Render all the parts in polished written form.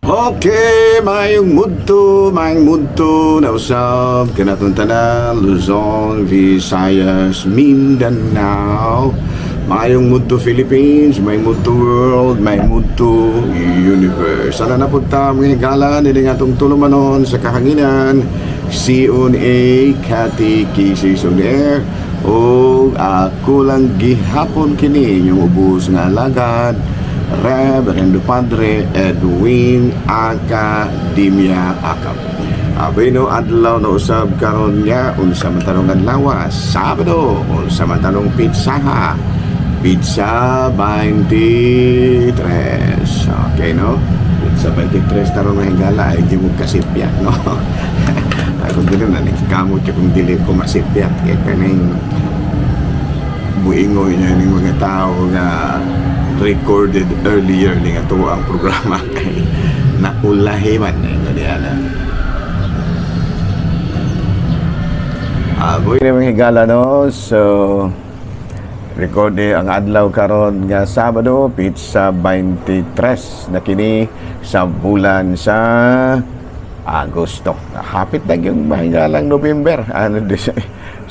Okay, mayong mudto na usab kanatong tanan Luzon, Visayas, Mindanao. Mayong mudto Philippines, may mudto world, may mudto universe. Sana na punta mga higala nila nga itong tulumanon sa kahanginan CONA Catechesis on Air o ako lang gihapon kini yung ubos nga alagad Reverendo Padre Edwin Academia Akap. Abino adlaw na usab karon nga unsa man tanong adlaw Sabado unsa man tanong Pizza 23. Okay, no? Pizza 23 tarong nga higala ay di mo kasipya, no? Ako din na nagkamot kung dili ko masipya kaya kaning buingoy na ng mga tao nga recorded earlier ning ato ang programa kay naulahiman nga diana. Boy na mga higala, no? So recorded ang adlaw karon nga Sabado, Pizza 23 na kini sa bulan sa Agosto. Hapit na yung mahigalang November,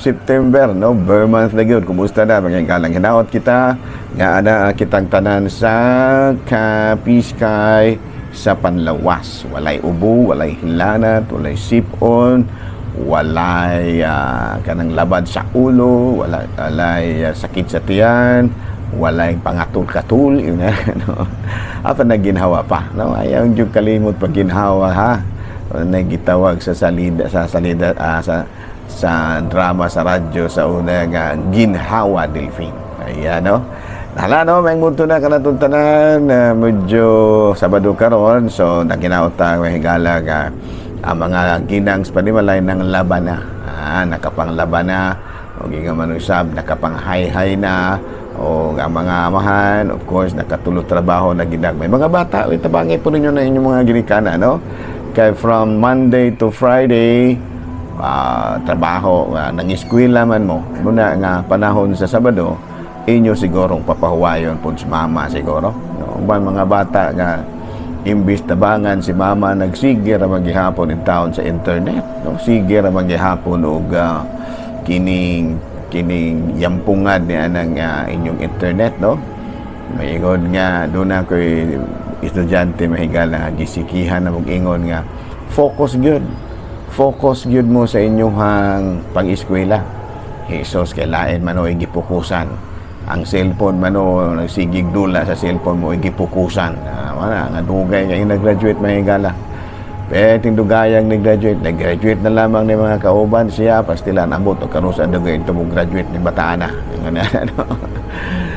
September, no? Bare month na yun. Kumusta na mga higala? Hinaot kita nga ana kitang tanan sa Kapiskay sa Panlawas. Walay ubo, walay hilanat, walay sipon, walay kanang labad sa ulo, walay sakit sa tiyan, walay pangatul-katul, yun na, no? Apa na ginhawa pa, no? Ayaw yung kalimot pag ginhawa, ha? Nagitawag sa salida sa drama sa radyo sa una nga ginhawa delfin. Ayan, no? Hala, no? May munto na kanatong tanan medyo Sabado karon, so naginautang may higala nga ang mga ginangs panimalay ng laban na, nakapanglaban na, o gingamanusab, nakapanghay-hay na, o ang mga amahan, of course, nakatulog trabaho na ginag. May mga bata, tabangin po ninyo na inyong mga ginikana, no? Kaya from Monday to Friday, trabaho, nang-eskwela man mo, muna nga panahon sa Sabado, inyo sigurong papahuwayon po si mama siguro. No? Mga bata nga, imbis tabangan si mama nagsige ra maghihapon in town sa internet, no? Sige ra maghihapon og kining yampungad ni anang inyong internet, no? Mayingon nga doon na ko'y estudyante mahigala gisikihan na mag-ingon nga focus good mo sa inyong pag-eskwela. Jesus kay lain man o gipukusan ang cellphone man o nagsigig dula sa cellphone mo gipukusan. Wala nga dugay kay nag-graduate mahigala. Pero ting dugayang nag-graduate na lamang ni mga kauban siya pastilan abot o karusa dugay ito mo graduate ni bataan na.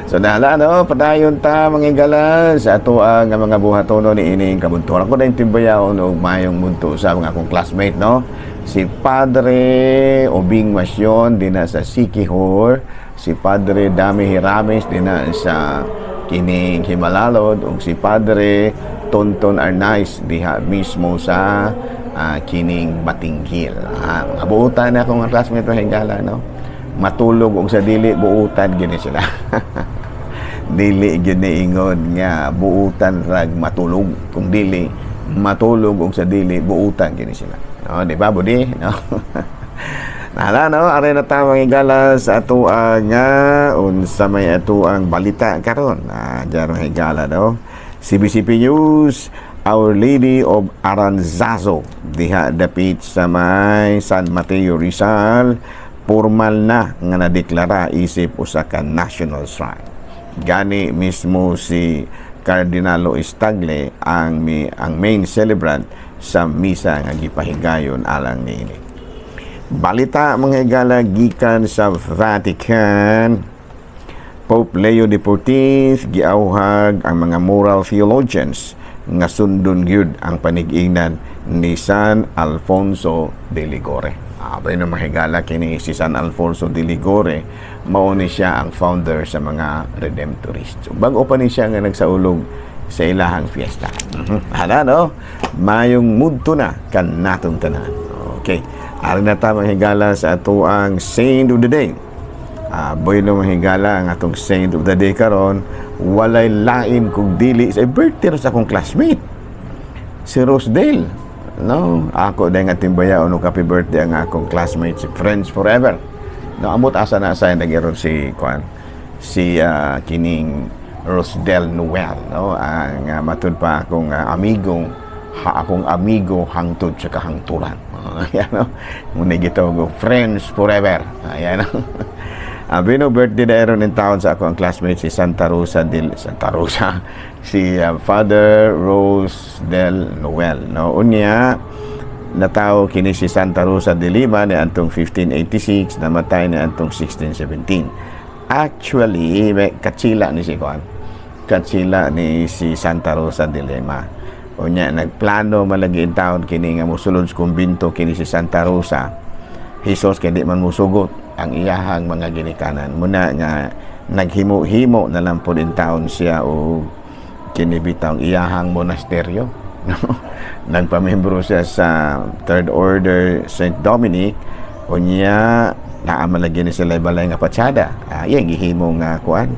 So nala, no, padayon ta mga higala sa ato ang mga buhatono ni ining kabunturan ko na intimbayaw og mayong munto sa mga akong classmate, no? Si Padre Obing Masyon dina sa Sikihor, si Padre Dami Hirames dina sa kining Himalalod, ug si Padre Tonton Arnaiz diha mismo sa kining Batinghil. Mga buutan na akong classmate mga higala, no? Matulog og sa dili buutan gini sila. Dili gini ingon nga buutan rag matulog, kung dili matulog og sa dili buutan gini sila. No, di ba budi, no? Nala, no, are na ta mga higala sa ato nga unsa may ato ang balita karon. Diyan mga higala, no? CBCP News, Our Lady of Aranzazo diha dapit sa may San Mateo Rizal, formal na nga nadeklara isip usa ka national shrine. Gani mismo si Cardinalo Estagle ang main celebrant sa misa nga gipahigayon alang niini. Balita mga higala gikan sa Vatican, Pope Leo XIV giauhag ang mga moral theologians nga sundon gyud ang panig-ingnan ni San Alfonso de Ligore. Abay na mahigala kini si San Alfonso de Ligore, mao ni siya ang founder sa mga Redemptorists. So, bago pa ni siya nga nagsaulog sa ilahang fiesta. Hala, no? Mayong mudto na kan natong tanan. Okay. Ari na ta mahigala sa ato ang Saint of the Day. Boy no mahigala ang atong Saint of the Day karon, walay lain kung dili sa birthday sa akong classmate. si Rosedale, no? Ako dahil nga timbaya no happy birthday ang akong classmates, friends forever. No, amot asa na sa nagiron si Kwan, si kining Rosedale Noel, no? Ang matud pa akong akong amigo hangtod sa kahangturan. Ayan, no? Muna gitawag friends forever. Ayan, no? Abino birthday na eron in town sa ako ang classmate si Santa Rosa, si Father Rose del Noel, no? Unya natao kini si Santa Rosa de Lima ni antong 1586, namatay ni antong 1617. Actually may katsila ni si Santa Rosa de Lima. Unya nagplano malagi in town kini nga mosulod sa kumbinto kini si Santa Rosa. Hesus kay di man musugot ang iyahang mga ginikanan. Muna nga naghimo-himo na lang po din taon siya o kinibitaw ang iyahang monasteryo. Nagpamembro siya sa Third Order St. Dominic. O niya naamalagi ni sila balay nga patsada. Iyang gihimo nga kuan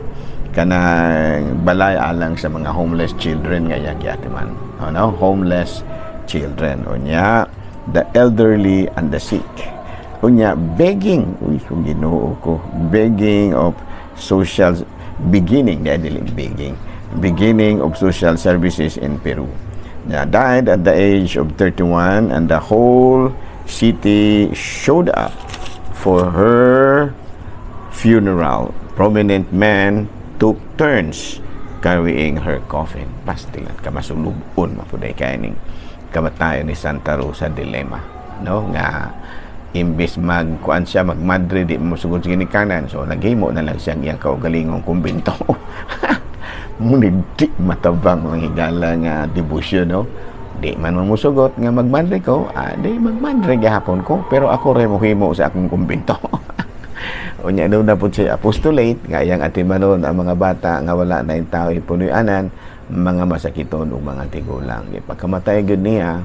kanang balay alang sa mga homeless children nga yatiman. Homeless children. O niya the elderly and the sick. Unya begging, kung Ginoo ko, begging of social beginning of social services in Peru. Died at the age of 31 and the whole city showed up for her funeral. Prominent men took turns carrying her coffin. Pastilan kamasulubon mapuday kaning kamatayon ni Santa Rosa de Lima, no? Nga imbis magkuan siya magmadre di musugod sa ginikanan, so naghimo na lang siyang iyang kaugalingong kumbinto. Munid di matabang mga higala nga debosyon, no? Di man musugod nga magmadre ko, di magmadre gahapon ko, pero ako rin mohimo sa akong kumbinto. Unya daw na po siya apostolate nga iyang atimanon ang mga bata nga wala na yung tao ipunuyanan, mga masakiton o mga tigulang. Pagkamatay gud niya,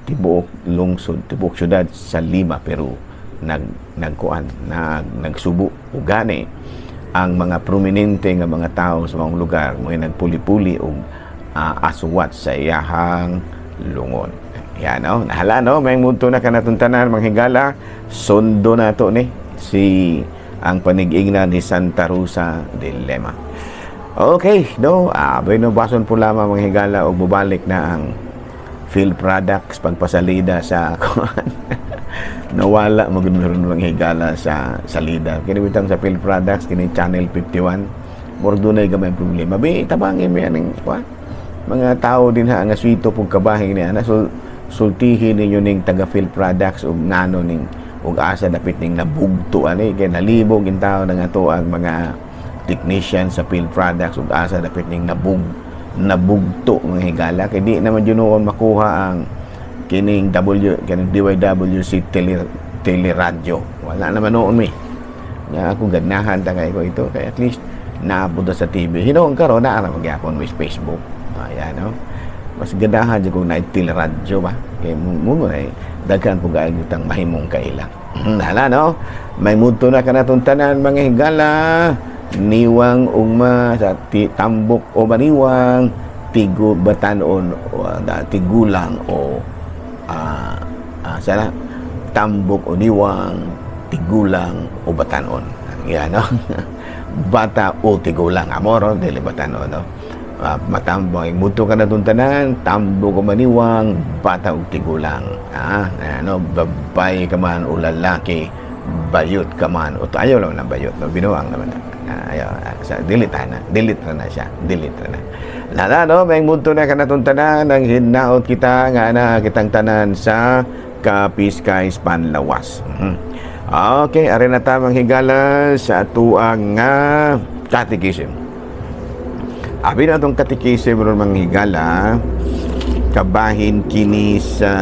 tibuok lungsod, tibuok syudad sa Lima, Peru, nagsubo o gani ang mga prominente nga mga tao sa mga lugar mo nagpuli-puli og aswat sa iyahang lungon. Yan, no? Nahala, no? May munto na kanatuntanan mga higala, sondo na to ni si ang panigigna ni Santa Rosa de Lima. Okay, no? Bueno, bason po lamang mga higala og bubalik na ang field products pagpasalida sa nawala magmeron mga higala sa salida kini bitang sa field products kini channel 51 murag dunay gamay problema bi tabangin mo yan mga tao din ha nga swito pug kabahin niya na sultihin ninyo ning taga field products ug ngano ning ug asa dapit ning nabugto ani kay nalibog in tao nga to ang mga technician sa field products ug asa dapit ning nabugto mga higala kay di naman yun makuha ang kining DYWC teleradyo. Wala naman noon mi. Nga ako ganahan ta kay ko ito kay at least naapunta sa TV. Hinoon karon na ara magyapon with Facebook. Ayan, no? Mas ganahan jud ko na teleradyo ba. Kay mo ay daghan po gaay utang mahimong kailang. Hala, no? May mudto na kanatong tanan mga higala. Niwang ugma sa tambok o baniwang tigo batanon o tigulang o sana tambok o niwang tigulang o batanon. Yan, no? Bata o tigulang amoro dili batanon, no? Matambang muto ka na tuntanan tambok o baniwang bata o tigulang. Ano, babay ka man o lalaki, bayot ka man o ayaw lang ng bayot, no? Binuang naman ayaw, delete na siya lala, no? May mundo na kanatuntanan ang hinaot kita nga na kitang tanan sa Kapiskay Panlawas. Okay, ari na tamang higala sa atuang nga catechism. Abi na itong catechism ron mga higala kabahin kini sa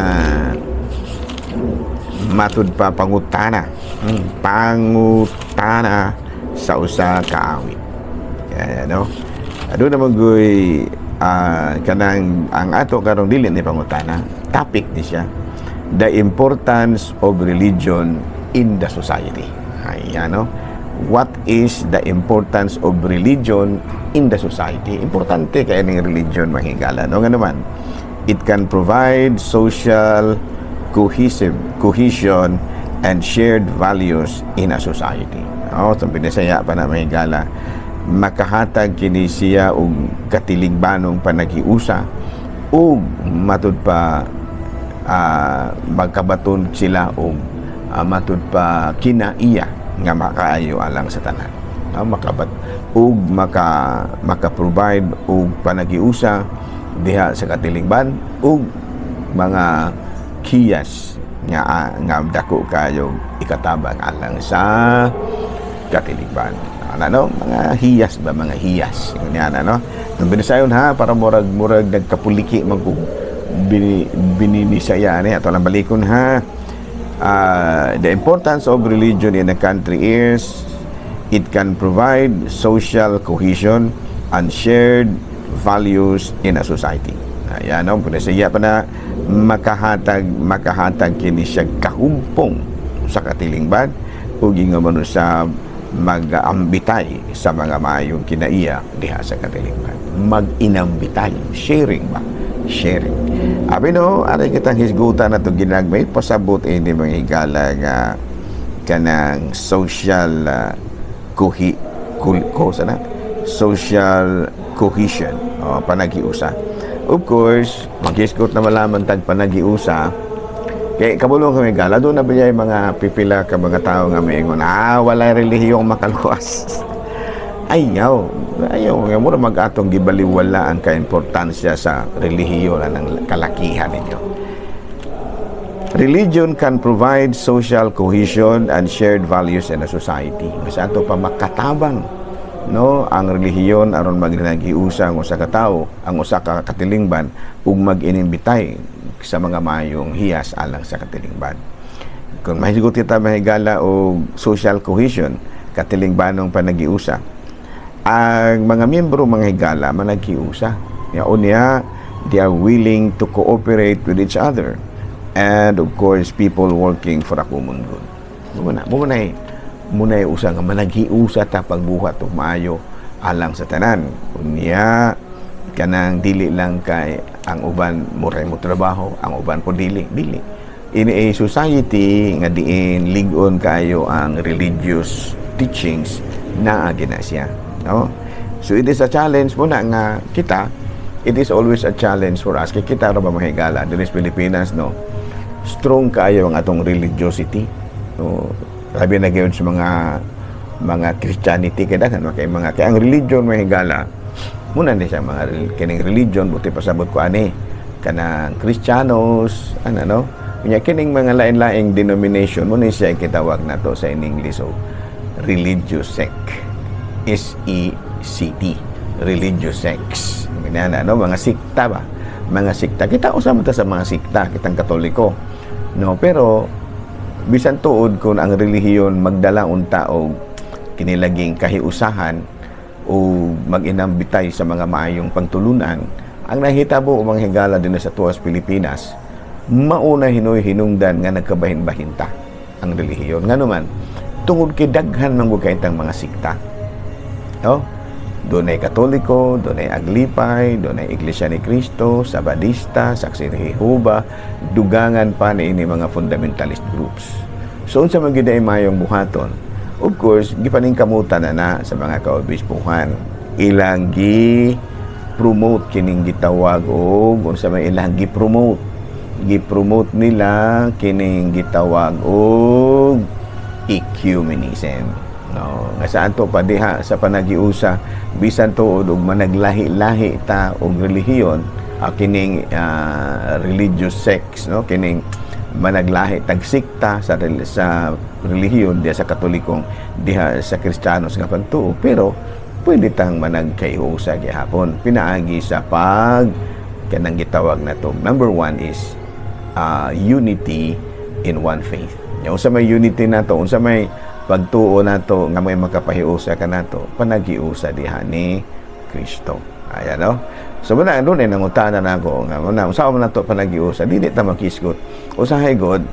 matud pa pangutana sa usa ka awit. No? Ado naman goy kanang ang ato karong dili ni pangutana. Topic ni siya. The importance of religion in the society. Ayan, no? What is the importance of religion in the society? Importante kaya ning religion mahigala, no? Nga naman It can provide social cohesion and shared values in a society. So Bisaya pa na may gala, makahatag kini siya og katilingbanong panagiusa ug matud pa magkabaton sila og matud pa kinaiya nga makaayo alang sa tanan. Makabat ug maka-provide og panagiusa diha sa katilingban ug mga kiyas nga dako kayo ikatabang alang sa katilingban. Mga hiyas ba, mga hiyas yan, nung binisayon para murag nagkapuliki magkung bininisaya ato lang balikon the importance of religion in a country is it can provide social cohesion and shared values in a society. Ayan, binisaya pa na makahatag kini siya kahumpong sa katilingban ug ingon sa mag-ambitay sa mga maayong kinaiya diha sa katilingban. Mag-inambitay, sharing ba? Sharing. Abi aray kitang hisgutan na ito ginagmay, pasabot ini mga higala nga kanang social social cohesion o panagiusa. Of course, maghisgot na malaman tag panagiusa. Kaya kabulong kami gala, doon na ba yung mga pipila ka mga tao nga may ingon, wala relihiyong makaluwas. Ayaw, mura mag-atong gibaliwala ang kaimportansya sa relihiyon ng kalakihan ninyo. Religion can provide social cohesion and shared values in a society. Mas ato pa makatabang ang relihiyon aron magnagiusa ang usa ka tawo, ang usa ka katilingban ug mag-inimbitay sa mga mayong hiyas alang sa katilingban. Kung mahigot kita mahigala o social cohesion, katilingbanong panagiusa, ang mga miyembro mga higala managiusa. Unya, they are willing to cooperate with each other, and of course people working for a common good. Muna usa nga managiusa ta pagbuhat og maayo alang sa tanan. Unya, kanang dili lang kay ang uban muray mo trabaho, ang uban po dili. In a society nga diin ligon kayo ang religious teachings na gina siya, So it is a challenge muna nga kita, it is always a challenge for us kay kita ra ba mahigala diri sa Pilipinas, strong kayo ang atong religiosity. Sabi na gayon sa mga Christianity kaya ang religion mahigala muna ni siya mga kining religion buti pasabot ko ani kanang Kristiyanos kanya kining mga lain-laing denomination muna siya kitawag nato sa English religious sect, SECT, religious sects. Mga sikta ba, mga sikta kita usama ta sa mga sikta kitang Katoliko pero bisan tuod kung ang relihiyon magdala unta og kinilaging kahiusahan o mag-inambitay sa mga maayong pagtulunan, ang nahitabo o mga higala din sa tuwas Pilipinas, mauna hinungdan nga nagkabahin-bahinta ang relihiyon. Nga naman, tungod kay daghan ng bukaitang mga sikta. Doon ay Katoliko, doon ay Aglipay, doon ay Iglesia ni Cristo, Sabadista, Saksi ni Jehova, dugangan pa ni ini mga fundamentalist groups. So, unsa man gyud ay mayong buhaton, of course, gipaningkamutan na sa mga kaobispuhan. Ilang gi-promote kining gitawag og unsa may ilang gi-promote nila kining gitawag og ecumenism. Nga saan to pa diha sa panagiusa bisan tuod og managlahi-lahi ta og relihiyon, kining religious sects, kining managlahi tagsikta sa relihiyon diha sa Katolikong diha sa Kristiyanos nga pagtuo, pero pwede tang managkaiusa gihapon pinaagi sa kanang gitawag na to. Number one is unity in one faith. Unsa may unity nato, unsa may pagtuo nato nga may makapahiusa ka nato, panagiusa diha ni Kristo. Ayan So muna doon ay nangutanan ako nga muna unsa man nato panagiusa, dili ta makisgot. Usahay god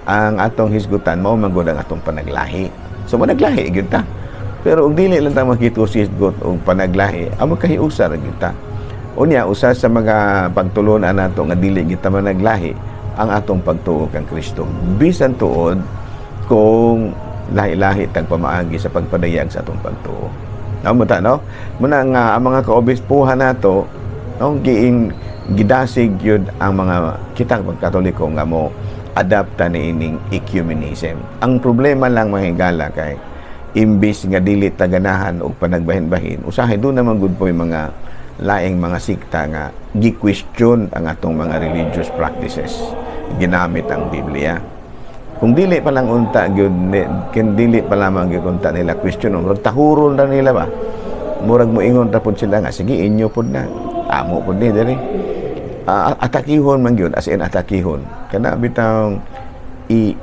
ang atong hisgutan mao man gud ang atong panaglahi. So managlahi gyud ta. Pero og dili lang ta makito hisgot og panaglahi, amo kahiusa ra gyud ta. Unya usa sa mga pagtulunan nato nga dili kita managlahi ang atong pagtuo kang Kristo. Bisan tuod kung lahi-lahi tag pamaagi sa pagpadayag sa atong pagtuo. Namuta no? Muna nga ang mga kaobispuhan nato no gidasig yun ang mga kitang pagkatoliko nga mo adapta ni ining ecumenism. Ang problema lang mga higala kay imbis nga dili taganahan og panagbahin-bahin, usahay doon naman gud po yung mga laing mga sikta nga gi-question ang atong mga religious practices ginamit ang Biblia. Kung dili pa lang unta gyud dili pa lamang gyud unta nila question murag tahuron ra nila ba, murag moingon ra pud sila nga sige inyo pud na amo pud ni diri atakihon man gyud, as in atakihon kana bitang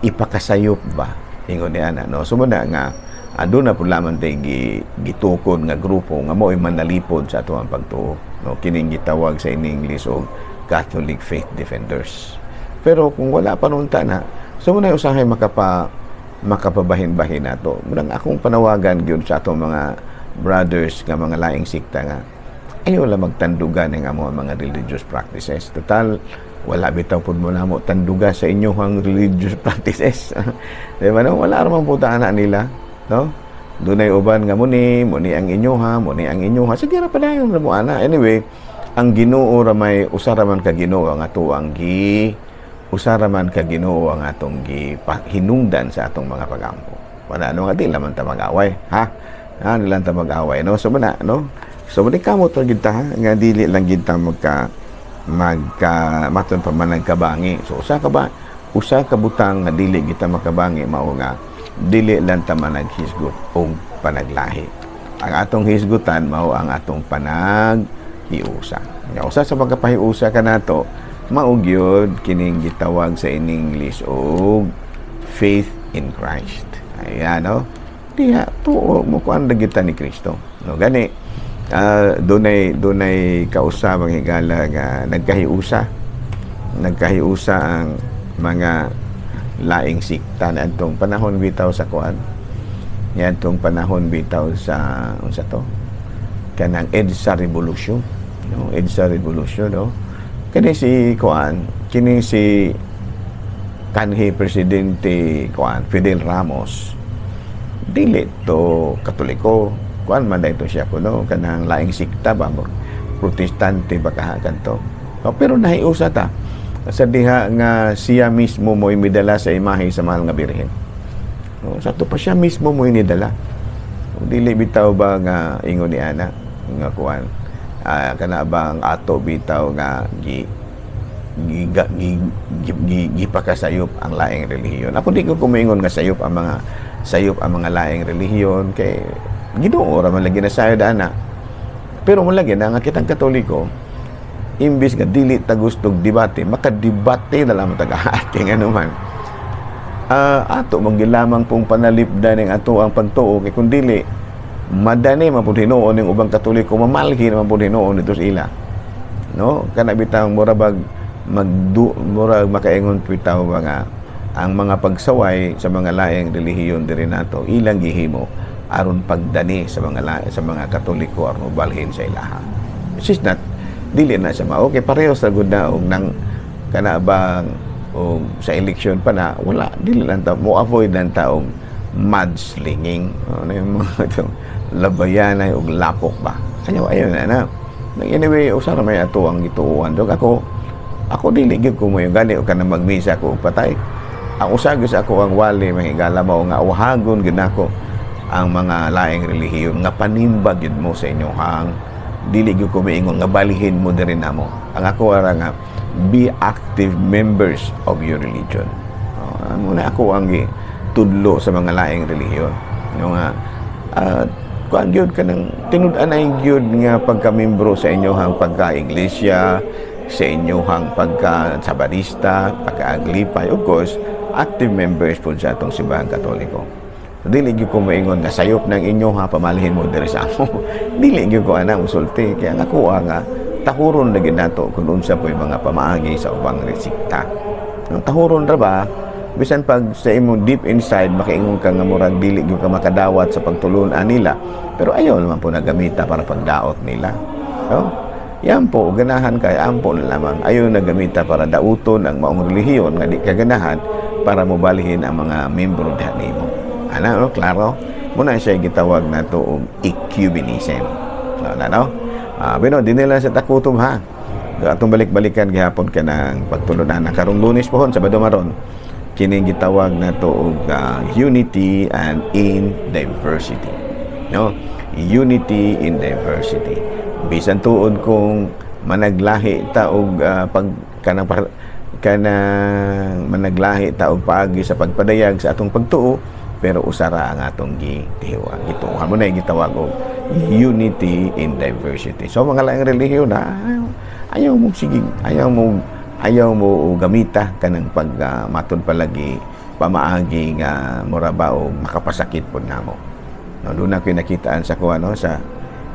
ipakasayop ba ingon ni ana no. Sumuna nga aduna pud lamang tay gitukod nga grupo nga mo'y manalipod sa atong pagtuo no, kining gitawag sa English og Catholic Faith Defenders. Pero kung wala pa nunta na, so muna usahay makapabahin-bahin nato. Murang akong panawagan gyud sa atong mga brothers nga mga laing sikta nga ayaw lang magtandugan ng among mga religious practices. Total wala bitaw pud mo namo tanduga sa inyong religious practices. Di ba no? Wala ramang putaan na nila. No? Dunay uban nga muni ang inyoha. Sige ra padayon ra mo ana. Anyway, ang Ginoo ra may usaraman ka Ginoo nga tuang usaraman ka Ginoo ang atong hinungdan sa atong mga pagampo. Wala ano nga di laman ta mag-away, ha? Nilang ta mag-away, no? So muna, no? So muna kamot ra gid ta nga dili lang gid ta maton pa man nagkabangi. So usa ka butang nga dili gid ta makabangi mao nga dili lang ta managhisgot o panaglahi. Ang atong hisgutan mao ang atong panaghiusa. Usa sa pagkapahiusa kanato mao gyud kining gitawag sa English og faith in Christ. Ayan no. Diha tuo mo kuan kita ni Kristo. No gani dunay kausa mga higala nga nagkahiusa ang mga laing sikta na itong panahon bitaw sa kuan. Yan itong panahon bitaw sa unsa to? Kanang EDSA Revolution. No, EDSA Revolution, no. Kini si kuan, kini si kanhi presidente kuan Fidel Ramos. Dili to Katoliko. Kuan man dayto siya kuno kanang laing sikta ba protestante ba kahakan to. Pero nahiusa ta sa diha nga siya mismo mo imidala sa imahe sa mahal nga birhen. Sa to pa siya mismo mo inidala. Dili bitaw ba nga ingon ni ana nga kuan kana bang ato bitaw nga gipakasayop ang laing relihiyon. Ako di ko kumingon nga sayop ang mga laing relihiyon kay Ginoo ra man lagi na sayod ana. Pero mo lagi na nga kitang Katoliko imbis nga dili ta gustong debate, makadebate na lang taga-ating anuman. Ato manggilamang pong panalipdan ng ato ang pagtuo kay kun dili madani man pud hinuon ning ubang Katoliko mamalhi naman pud hinuon dito sa ila. No? Kana bitang murag makaingon bitaw nga ang mga pagsaway sa mga laing relihiyon diri nato ilang gihimo aron pagdani sa mga Katoliko aron balhin sa ilaha. Which is not dili na siya okay pareho sa gud na og nang kana bang og sa election pa na wala dili lang ta mo avoid lang ta og mudslinging ano yung mga itong labayanay og lapok ba ayaw na anyway usara may ato ang gituuhan dog ako dili gyud ko mo yung gani o kana magmisa ko patay ang usagos ako ang wali mahigala mao nga uhagon gid nako ang mga laing relihiyon nga panimbag gyud mo sa inyong hang dili gyud ko maingon nga balihin mo diri namo. Ang ako ara nga be active members of your religion. Muna ako ang tudlo sa mga laing relihiyon. Nga kuan gyud kanang tinud-anay gyud nga pagka-membro sa inyong pagka-iglesia, sa inyong pagka-sabadista, pagka-aglipay, of course, active members po sa atong simbahan Katoliko. Dili gyud ko maingon nga sayop ng inyo pamalihin mo diri sa amo. Dili gyud ko ana musulti kaya ako nga tahuron na gid nato kun unsa po'y mga pamaagi sa ubang resikta. Ang tahuron ra ba bisan pag sa imo deep inside makaingon ka nga murag dili gyud ka makadawat sa pagtulon nila pero ayaw naman po nagamita para pagdaot nila. No? yan po ganahan kay ampo na lamang ayo na gamita para dauton ang maong relihiyon nga di kaganahan para mobalihin ang mga membro diha nimo. Ana no, klaro? Muna siya gitawag na to og ecumenism. No? Pero di nila sa takutob ha. Atong balik-balikan gihapon ka ng pagtulunan na karong Lunes pohon Sabado maron. Kini gitawag na to og unity and in diversity. No? Unity in diversity. Bisan tuon kung managlahi ta og kanang managlahi ta og paagi sa pagpadayag sa atong pagtuo, pero usara ang atong gitiwa. Gituwa mo na gitawag og unity in diversity. So mga laing relihiyon na ayaw mo sige, ayaw mo gamita kanang pag matud palagi pamaagi nga muraba o makapasakit pud namo. No, doon na ko nakitaan sa kuha no, sa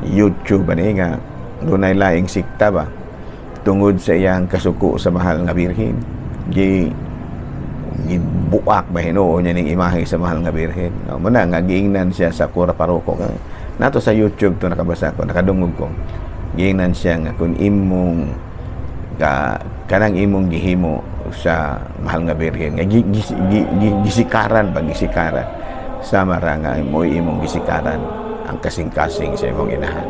YouTube ani nga doon ay laing sikta ba tungod sa iyang kasuko sa mahal nga birhen. Gibuak ba Hinoo niya ning imahe sa mahal nga birhen. No, muna nga giingnan siya sa Kura Paroko. Nato sa YouTube to nakabasa ko, nakadungog ko. Giingnan siya nga kung imong kanang imong gihimo sa mahal nga birhen nga gisikaran sa maranga mo imong gisikaran ang kasing-kasing sa imong inahan.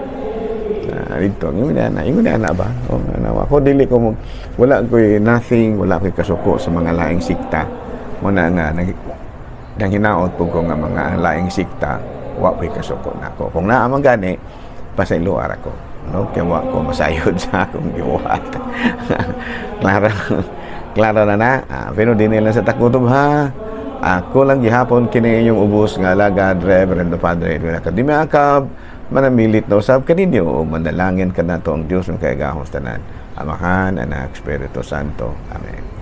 Dito ingon na ba ako dili ko wala ko nothing, wala ko kasuko sa mga laing sikta. Muna nga nang hinaot po ko nga mga laing sikta wa ko kasuko nako. Kung naa man gani pasayloar ako, no, kaya wa ko masayod sa akong gibuhat. klaro na pero di nila sa takutob ha. Ako lang gihapon kini yung ubos nga alagad Reverendo Padre Edwin Academia Akab manamilit na usab kaninyo o manalangin ka na to ang Diyos ng kaigahos tanan. Amahan, Anak, Espiritu Santo. Amen.